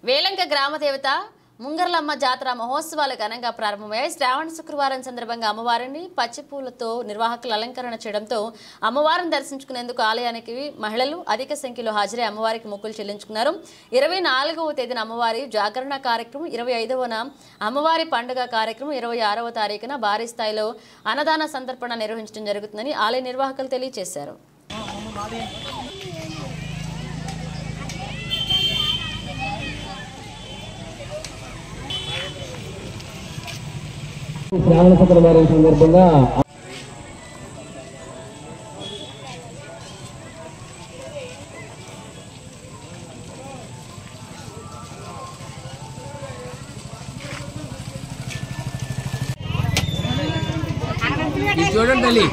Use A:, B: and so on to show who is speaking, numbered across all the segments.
A: వేలంక గ్రామ దేవత ముంగర్లమ్మ జాతర మహోత్సవాలు ఘనంగా ప్రారంభమయ్యాయి. శ్రావణ శుక్రవారం సందర్భంగా అమ్మవారిని పచ్చిపూలతో నిర్వాహకులు అలంకరణ చేయడంతో అమ్మవారిని దర్శించుకునేందుకు ఆలయానికి మహిళలు అధిక సంఖ్యలో హాజరై అమ్మవారికి మొక్కులు చెల్లించుకున్నారు. 24వ తేదీన అమ్మవారి జాగరణ కార్యక్రమం, 25వ అమ్మవారి పండుగ కార్యక్రమం, 26వ తారీఖున భారీ స్థాయిలో అన్నదాన సంతర్పణ నిర్వహించడం జరుగుతుందని ఆలయ నిర్వాహకులు తెలియజేశారు.
B: శ్రావణ శుక్రవారం సందర్భంగా
C: చూడండి తల్లి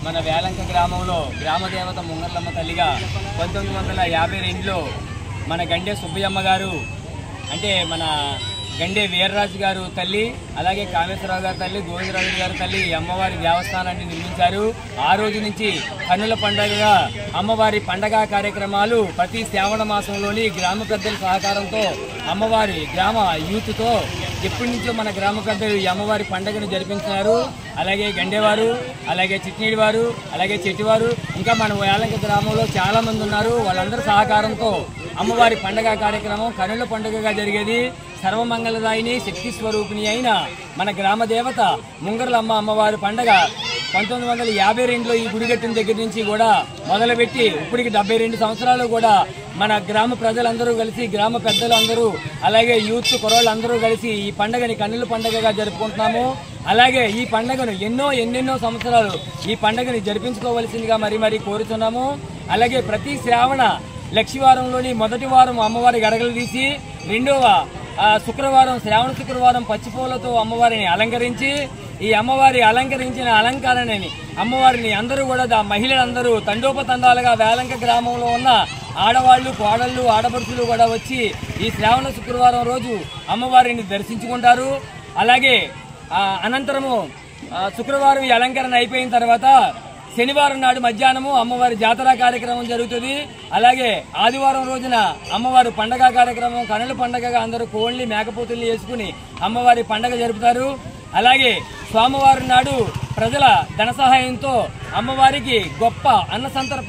C: మన వేలంక గ్రామంలో గ్రామదేవత ముంగర్లమ్మ తల్లిగా 1952లో మన గండే సుబ్బయ్యమ్మ గారు అంటే మన గండే వీర్రాజు గారు తల్లి, అలాగే కామేశ్వరరావు గారి తల్లి, గోవిందరాజు గారి తల్లి అమ్మవారి దేవస్థానాన్ని నిర్మించారు. ఆ రోజు నుంచి కన్నుల పండుగగా అమ్మవారి పండగ కార్యక్రమాలు ప్రతి శ్రావణ మాసంలోని గ్రామ పెద్దల సహకారంతో అమ్మవారి గ్రామ యూత్తో ఎప్పటి నుంచో మన గ్రామ పెద్దలు ఈ అమ్మవారి పండుగను జరిపించారు. అలాగే గండేవారు, అలాగే చిట్నీడి వారు, అలాగే చెట్టివారు, ఇంకా మన వేలంక గ్రామంలో చాలా మంది ఉన్నారు. వాళ్ళందరి సహకారంతో అమ్మవారి పండుగ కార్యక్రమం కన్నుల పండుగగా జరిగేది. సర్వమంగళదాయిని శక్తి స్వరూపిణి అయిన మన గ్రామ దేవత ముంగర్లమ్మ అమ్మవారి పండుగ 1952లో ఈ గుడి కట్టిన దగ్గర నుంచి కూడా మొదలుపెట్టి ఇప్పటికి 72 సంవత్సరాలు కూడా మన గ్రామ ప్రజలందరూ కలిసి, గ్రామ పెద్దలందరూ, అలాగే యూత్ కుర్రోళ్ళందరూ కలిసి ఈ పండుగని కన్నుల పండుగగా జరుపుకుంటున్నాము. అలాగే ఈ పండుగను ఎన్నెన్నో సంవత్సరాలు ఈ పండుగని జరిపించుకోవలసిందిగా మరీ కోరుతున్నాము. అలాగే ప్రతి శ్రావణ లక్షవారంలోని మొదటి వారం అమ్మవారి గరగలు తీసి, రెండవ శుక్రవారం శ్రావణ శుక్రవారం పచ్చిపూలతో అమ్మవారిని అలంకరించి, ఈ అమ్మవారి అలంకరించిన అలంకరణని అమ్మవారిని అందరూ కూడా మహిళలందరూ తండోపతండాలుగా వేలంక గ్రామంలో ఉన్న ఆడవాళ్లు, కోడళ్ళు, ఆడపడుచులు కూడా వచ్చి ఈ శ్రావణ శుక్రవారం రోజు అమ్మవారిని దర్శించుకుంటారు. అలాగే అనంతరము శుక్రవారం ఈ అలంకరణ అయిపోయిన తర్వాత శనివారం నాడు మధ్యాహ్నము అమ్మవారి జాతర కార్యక్రమం జరుగుతుంది. అలాగే ఆదివారం రోజున అమ్మవారి పండగ కార్యక్రమం, కన్నుల పండగగా అందరూ కోళ్లు, మేకపోతుల్ని వేసుకుని అమ్మవారి పండగ జరుపుతారు. అలాగే సోమవారం నాడు ప్రజల ధన సహాయంతో అమ్మవారికి గొప్ప అన్న సంతర్పణ